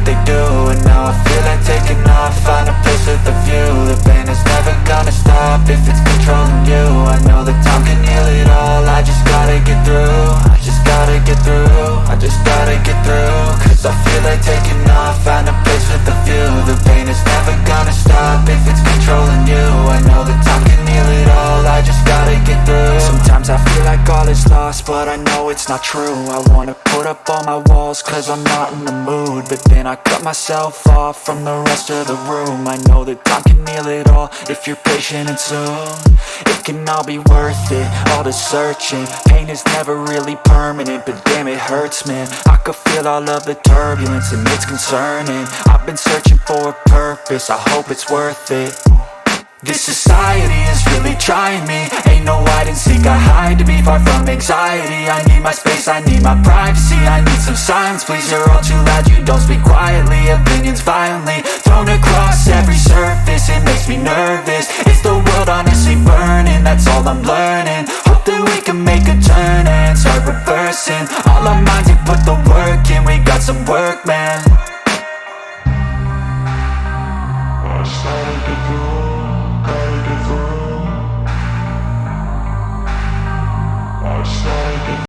they do. And now I feel like taking off, find a place with a view. The pain is never gonna stop if it's controlling you. I know that time can heal it all, I just gotta get through. I just gotta get through, I just gotta get through. Cause I feel like taking off, find a place with a view. The pain is never gonna stop if it's controlling you. I know that time can heal it all, I just gotta get through. Sometimes I feel like all is lost, but I know it's not true. I wanna put up all my walls cause I'm not in the mood, but then I cut myself off from the rest of the room. I know that time can heal it all if you're patient and soon. It can all be worth it, all the searching. Pain is never really permanent, but damn it hurts, man. I could feel all of the turbulence and it's concerning. I've been searching for a purpose, I hope it's worth it. This society is really trying me. Ain't no hide and seek, I hide to be far from anxiety. I need my space, I need my privacy. I need some silence, please, you're all too loud. You don't speak quietly, opinions violently thrown across every surface. It makes me nervous, it's the